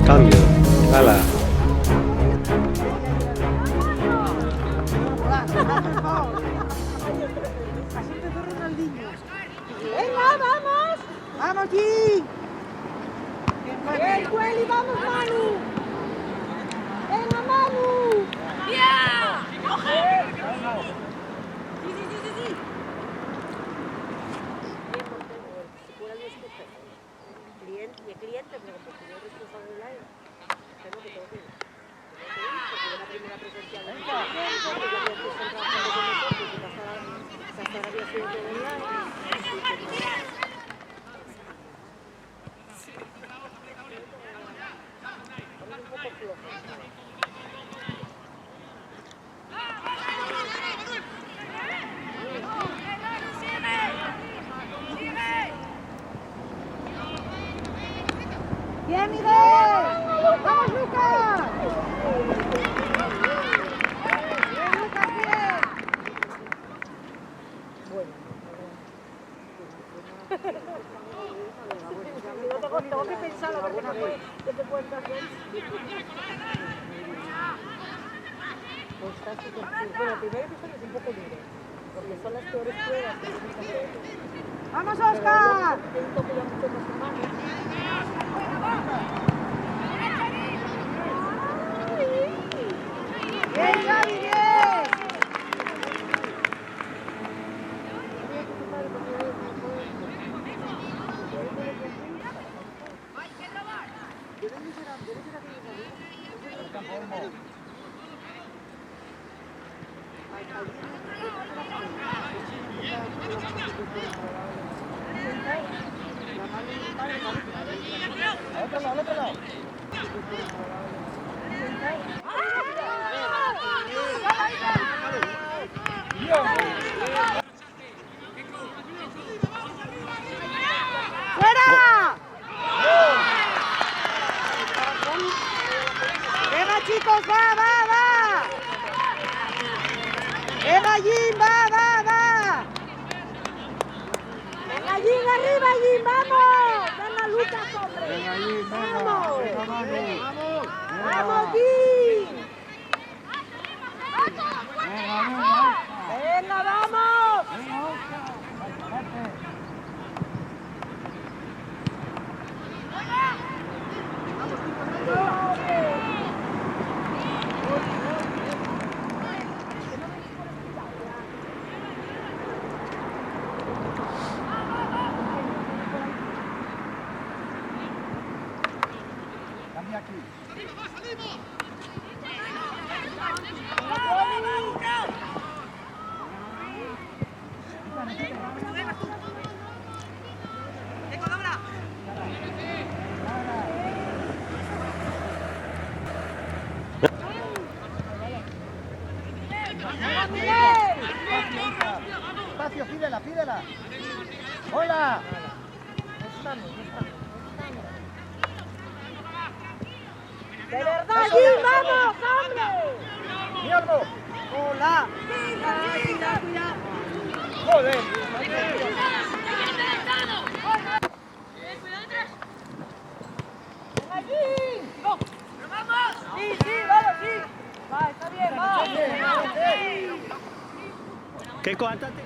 Cambio. Hala. ¡Venga, vamos! ¡Vamos, Gui! ¡Bien, Cueli, vamos, Manu! ¡Venga, Manu! ¡Bien! ¡Coge! Sí. Cliente, pero porque yo responsable del aire. Tengo que todo bien. Porque yo la primera presencial de había sido todo el año. ¡Bien, Miguel! ¡Vamos, Lucas! ¡Bien, Lucas, bien! Bueno. Tengo que pensar a ver qué te puedes hacer. Pues está súper cool. Bueno, el primer episodio es un poco duro, porque son las peores pruebas que tienes que hacer. ¡Vamos, Oscar! Pero un toque ya mucho más humano. ¡Bien, Gaby, bien! Al otro lado. ¡Fuera! ¡Venga, chicos! ¡Va! ¡Venga, Jim! ¡Va! ¡Venga, Jim! ¡Arriba, Jim! ¡Vamos! ¡Venga, Lucas, hombre! Venga, Jim, venga. ¡Vamos! Vamos. ¡Vamos, Jim! ¡Venga, vamos! Cambia aquí. Espacio, pídela. ¡Hola! ¡De verdad, Jim! ¡Vamos, hombre! ¡Mierda! ¡Hola! Cuidado. ¡Joder! ¡Venga, Jim! ¡No! ¡Vamos! Sí, vamos, sí. Va, está bien, va. ¿Qué cuántate?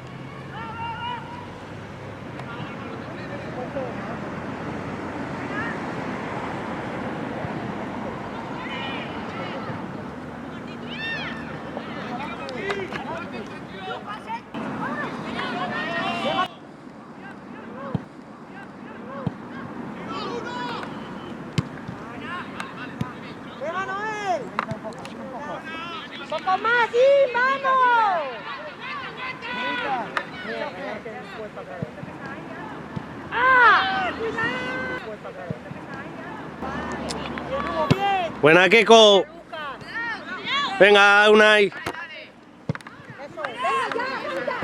¡Venga, Noel! ¡Un poco más, sí! ¡Vamos! ¡Ah! ¡Bien! Buena, Keiko. Venga, Unai.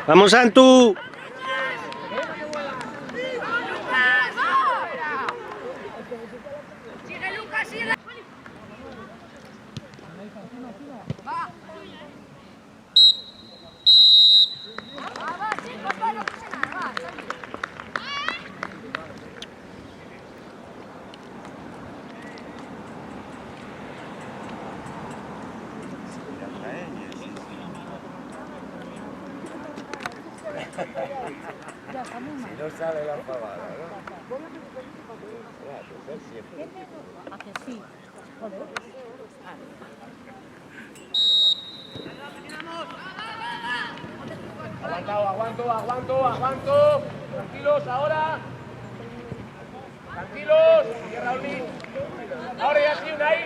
Vamos, Santu. ¡Sigue, Lucas, sigue! Ya, estamos mal. No sale la pavada, ¿no? ¿A que sí? Joder. Aguanto. Tranquilos ahora. Tranquilos. Cierra Olmi. Ahora ya sí, Unai.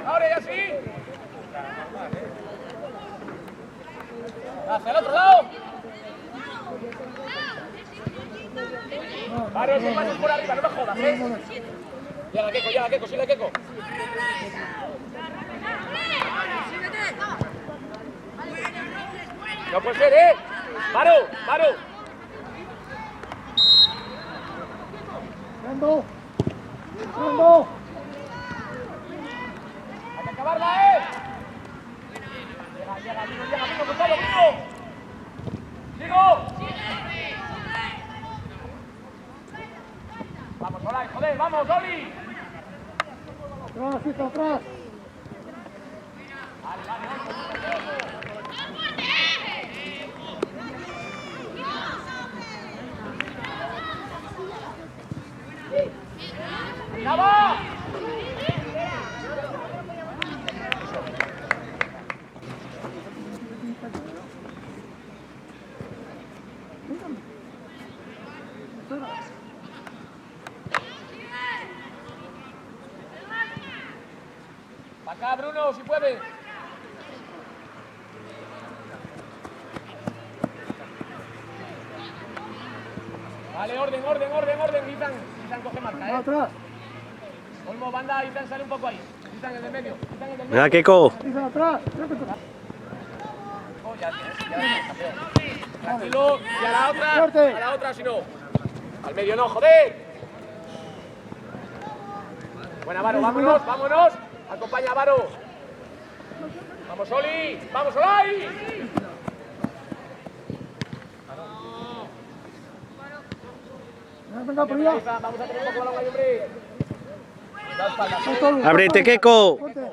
Ahora ya sí. Hacia el otro lado. Vale, esos pasos por arriba, no me jodas, Ya la Keco, sí la Keco. No puede ser, Maro. ¡Fernando! Hay que acabarla, Llega, Gonzalo, ¡Sigo! Vamos, Olay, joder, vamos, Oli. ¡Atrás, hijo, atrás! ¡Ya va! Acá, Bruno, si puedes. Vale, orden. Izan coge marca, ¡Atrás! Olmo, banda, Izan sale un poco ahí. Izan en el medio. Venga, Keco. ¡Hijo, atrás! Oh, ya tienes, campeón. Tranquilo, y a la otra, si no. Al medio no, joder. Buena, Varo, vámonos. Acompaña a Varo. Vamos, Oli. Vamos, Olay. ¡Venga, por allá! Vamos a tener un poco balón ahí, hombre. Ábrete, Keco. ¡Fuerte!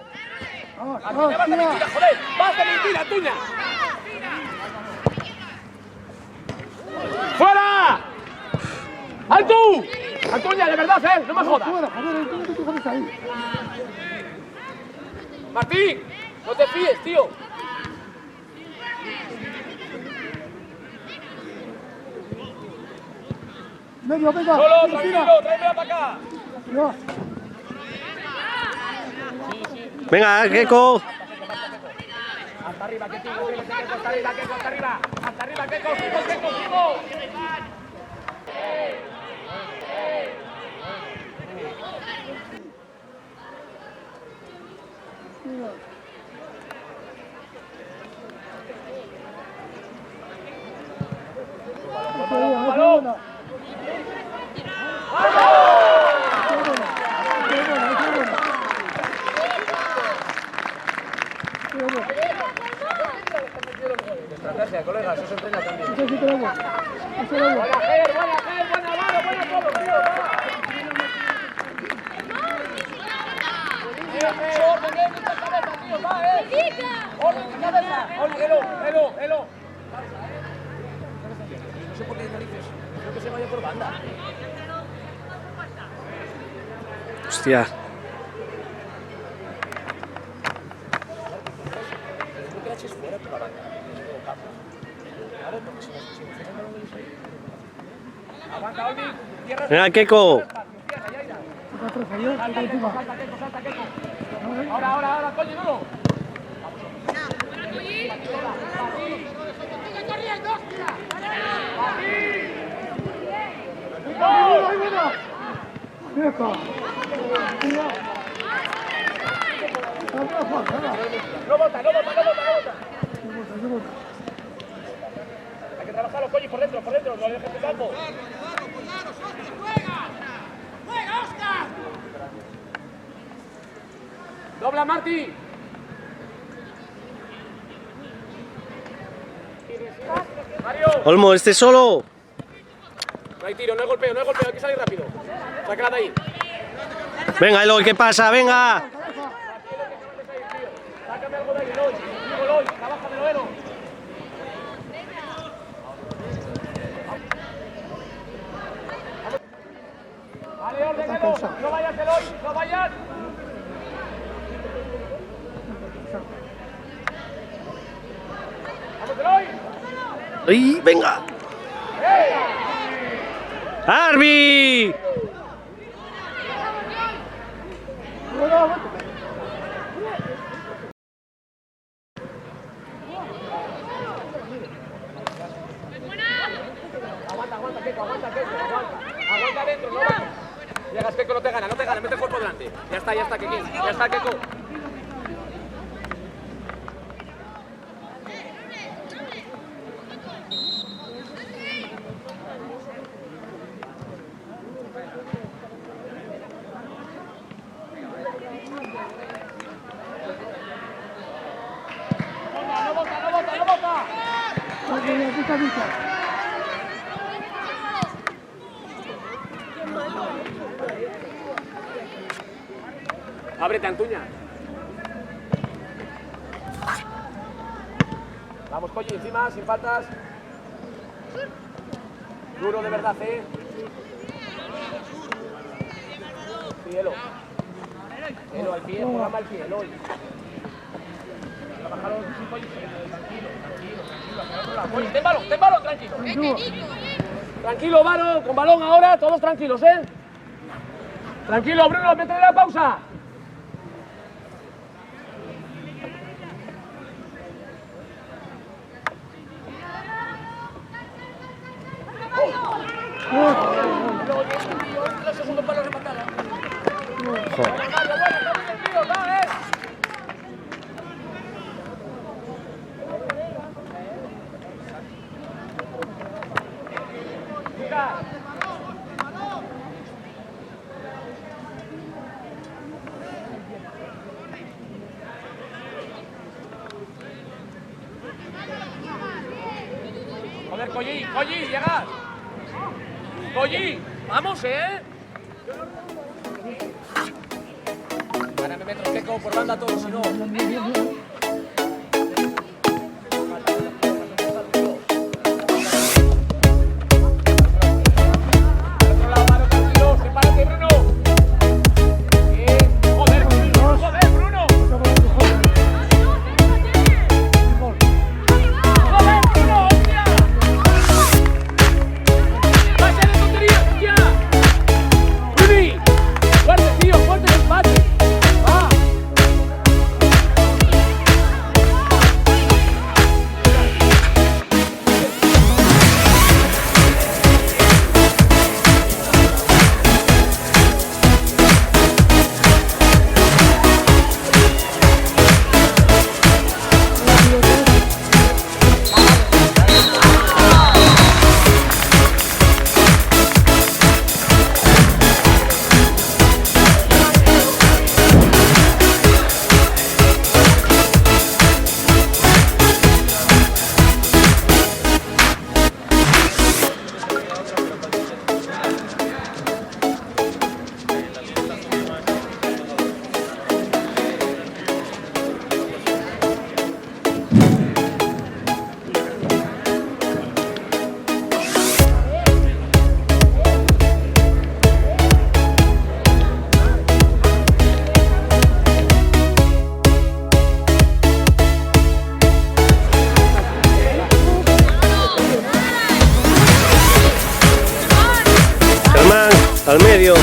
¡Vamos, Atuña, vamos, tira! joder. ¡Basta de mentira, Atuña! ¡Fuera! ¡Alto! Atuña, de verdad, no me jodas. ¡Fuera, joder! ¿Cómo te pones ahí? Martín, no te fíes, tío. ¡Medio, venga! Solo, tira, tranquilo, tráemela para acá. tira. Venga, Keco. Hasta arriba, que sigo, hasta arriba, que sigo. ¡Balón! Estrategia, colega, eso se entrena también. Eso sí tenemos. Buena, Ger, buena, Varo, buena todo, tío. Orden, mucha cabeza, tío, va, Orden, cabeza. Elo. No sé por qué narices. Creo que se vaya por banda. Hostia. Creo que la eches fuera por la banda. Claro, porque si nos fijan no lo veis ahí. Aguanta, Olmi. Tierra. Venga, Keco. Tierra, ya irá. Atrás, adiós, Salta, encima. salta, Keco. Ahora, coño, no. ¡Ahí viene! ¡Vieja! ¡Tira! ¡Atrás, venga! No bota. ¡Qué bota! Hay que trabajarlo, coño, por dentro, no le dejes el campo. Dobla, Marti. Mario. Olmo, este solo. No hay tiro, no hay golpeo, hay que salir rápido. Sácala de ahí. Venga, Eloy, ¿qué pasa? Venga. Sácame algo de ahí, Eloy. Eloy, trabájamelo, Elo. de orden, Edu. No vayas, Eloy, no vayas. ¡Vamos, Eloy! ¡Ay, venga! ¡Arbi! Aguanta, Keiko, aguanta. Aguanta adentro, no vayas. Llegas, Keiko, no te gana, mete el cuerpo delante. Ya está, Keiko. Ya está, Keiko. No bota. Ábrete, Antuña. Vamos, Colli, encima, sin faltas. Duro de verdad, ¿eh? Sí, Elo. Elo al pie, programa al pie, Eloy. Trabajaron, sí, Colli. Tranquilo. Hacia el otro lado. Colli, ten balón, tranquilo. Tranquilo, Varo, con balón ahora, todos tranquilos, ¿eh? Tranquilo, Bruno, métele la pausa. Los segundos palos rematados. Joder, Colli, llegas. Colli, vamos, Ahora me meto el Keiko por banda todo, si no. Al medio.